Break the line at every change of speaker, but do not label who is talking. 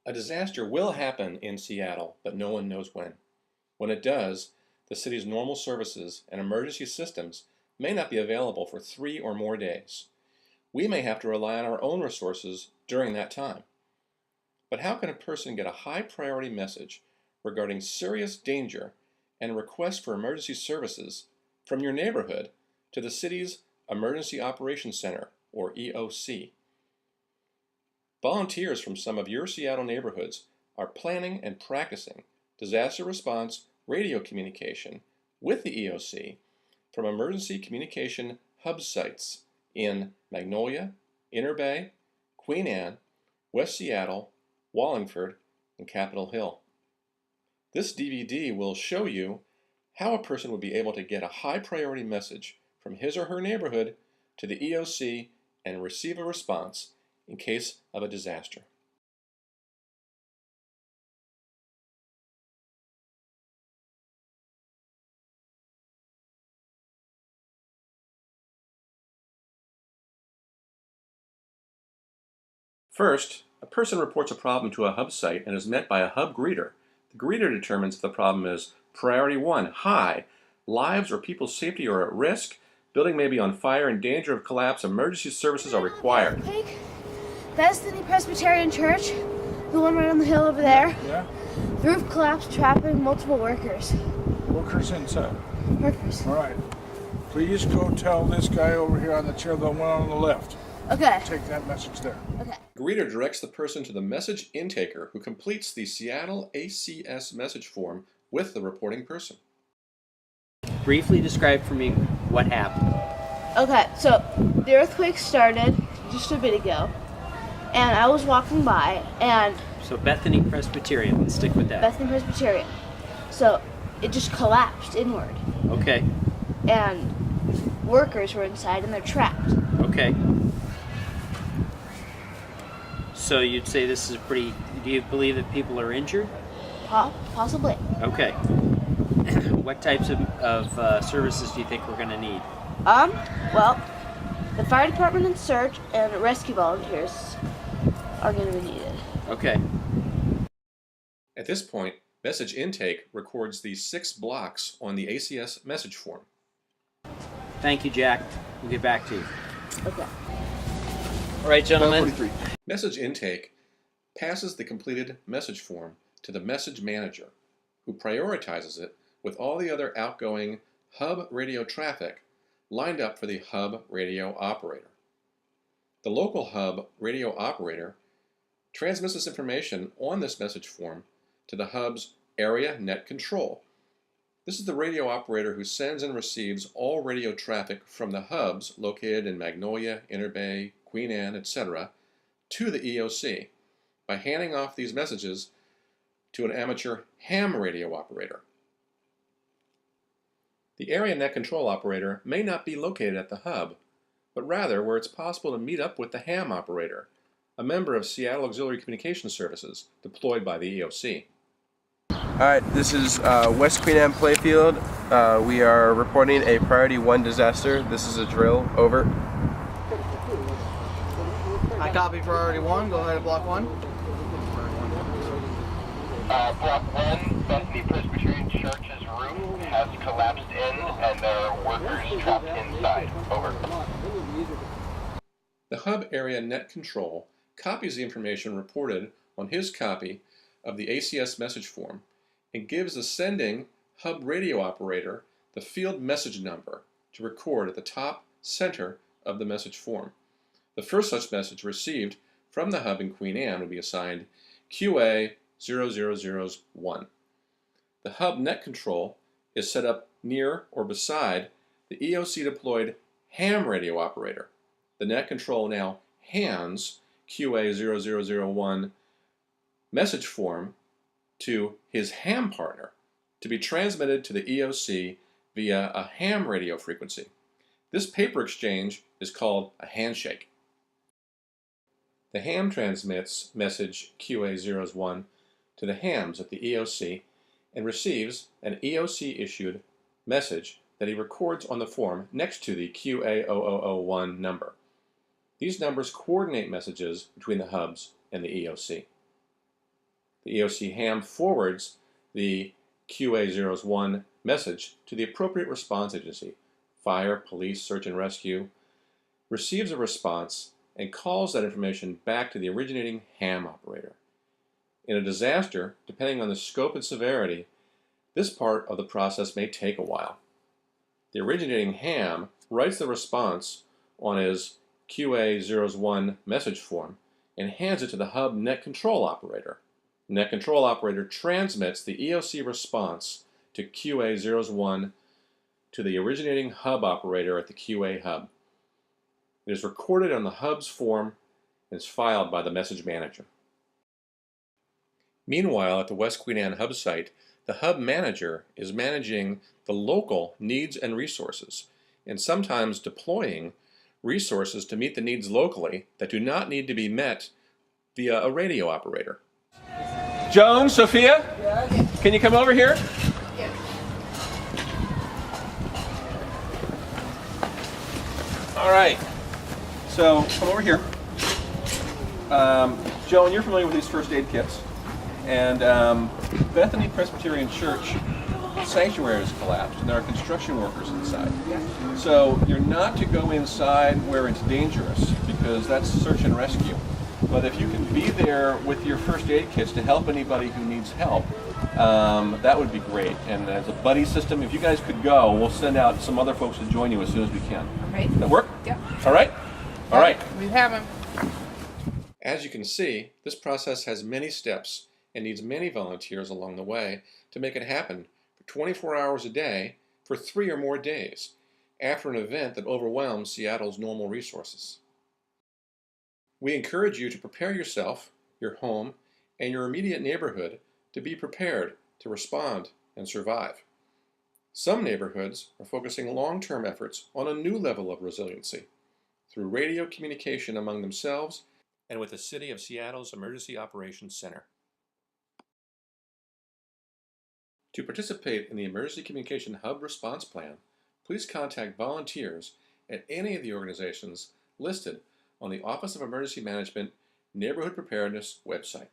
A disaster will happen in Seattle, but no one knows when. When it does, the city's normal services and emergency systems may not be available for 3 or more days. We may have to rely on our own resources during that time. But how can a person get a high priority message regarding serious danger and a request for emergency services from your neighborhood to the city's Emergency Operations Center, or EOC? Volunteers from some of your Seattle neighborhoods are planning and practicing disaster response radio communication with the EOC from emergency communication hub sites in Magnolia, Inner Bay, Queen Anne, West Seattle, Wallingford, and Capitol Hill. This DVD will show you how a person would be able to get a high priority message from his or her neighborhood to the EOC and receive a response in case of a disaster. First, a person reports a problem to a hub site and is met by a hub greeter. The greeter determines if the problem is priority 1, high, lives or people's safety are at risk, building may be on fire, in danger of collapse, emergency services are required.
Bethany Presbyterian Church, the one right on the hill over there.
Yeah?
The roof collapsed, trapping multiple workers.
Workers inside.
Workers.
All right. Please go tell this guy over here on the chair, the one on the left.
Okay.
Take that message there.
Okay.
Greeter directs the person to the message intaker who completes the Seattle ACS message form with the reporting person.
Briefly describe for me what happened.
Okay, so the earthquake started just a bit ago, and I was walking by, and
So Bethany Presbyterian, let's stick with that.
Bethany Presbyterian. So it just collapsed inward,
Okay,
and workers were inside, and they're trapped.
okay. So you'd say this is pretty, do you believe that people are injured?
Possibly.
Okay. What types of services do you think we're going to need?
Well, the fire department and search and rescue volunteers are going to be needed.
Okay.
At this point, message intake records the 6 blocks on the ACS message form.
Thank you, Jack. We'll get back to you.
Okay.
All right, gentlemen.
Message intake passes the completed message form to the message manager, who prioritizes it with all the other outgoing hub radio traffic lined up for the hub radio operator. The local hub radio operator transmits this information on this message form to the hub's area net control. This is the radio operator who sends and receives all radio traffic from the hubs located in Magnolia, Inner Bay, Queen Anne, etc., to the EOC by handing off these messages to an amateur ham radio operator. The area net control operator may not be located at the hub, but rather where it's possible to meet up with the ham operator, a member of Seattle Auxiliary Communication Services deployed by the EOC.
Alright, this is West Queen Anne Playfield. We are reporting a Priority 1 disaster. This is a drill. Over.
I copy Priority 1. Go ahead and Block 1.
Block 1, Bethany Presbyterian Church's roof has collapsed in and there are workers trapped inside. Over.
The hub area net control copies the information reported on his copy of the ACS message form and gives the sending hub radio operator the field message number to record at the top center of the message form. The first such message received from the hub in Queen Anne will be assigned QA0001. The hub net control is set up near or beside the EOC deployed ham radio operator. The net control now hands QA0001 message form to his ham partner to be transmitted to the EOC via a ham radio frequency. This paper exchange is called a handshake. The ham transmits message QA01 to the hams at the EOC and receives an EOC-issued message that he records on the form next to the QA0001 number. These numbers coordinate messages between the hubs and the EOC. The EOC ham forwards the QA01 message to the appropriate response agency, fire, police, search and rescue, receives a response, and calls that information back to the originating ham operator. In a disaster, depending on the scope and severity, this part of the process may take a while. The originating ham writes the response on his QA01 message form and hands it to the hub net control operator. Net control operator transmits the EOC response to QA01 to the originating hub operator at the QA hub. It is recorded on the hub's form and is filed by the message manager. Meanwhile, at the West Queen Anne hub site, the hub manager is managing the local needs and resources, and sometimes deploying resources to meet the needs locally that do not need to be met via a radio operator. Joan, Sophia, can you come over here? All right, so come over here. Joan, you're familiar with these first aid kits, and Bethany Presbyterian Church sanctuary has collapsed, and there are construction workers inside. So you're not to go inside where it's dangerous, because that's search and rescue. But if you can be there with your first aid kits to help anybody who needs help, that would be great. And as a buddy system, if you guys could go, we'll send out some other folks to join you as soon as we can.
Okay.
That work?
Yeah.
All right? All right.
We have him.
As you can see, this process has many steps and needs many volunteers along the way to make it happen for 24 hours a day for 3 or more days after an event that overwhelms Seattle's normal resources. We encourage you to prepare yourself, your home, and your immediate neighborhood to be prepared to respond and survive. Some neighborhoods are focusing long-term efforts on a new level of resiliency through radio communication among themselves and with the City of Seattle's Emergency Operations Center. To participate in the Emergency Communication Hub Response Plan, please contact volunteers at any of the organizations listed on the Office of Emergency Management Neighborhood Preparedness website.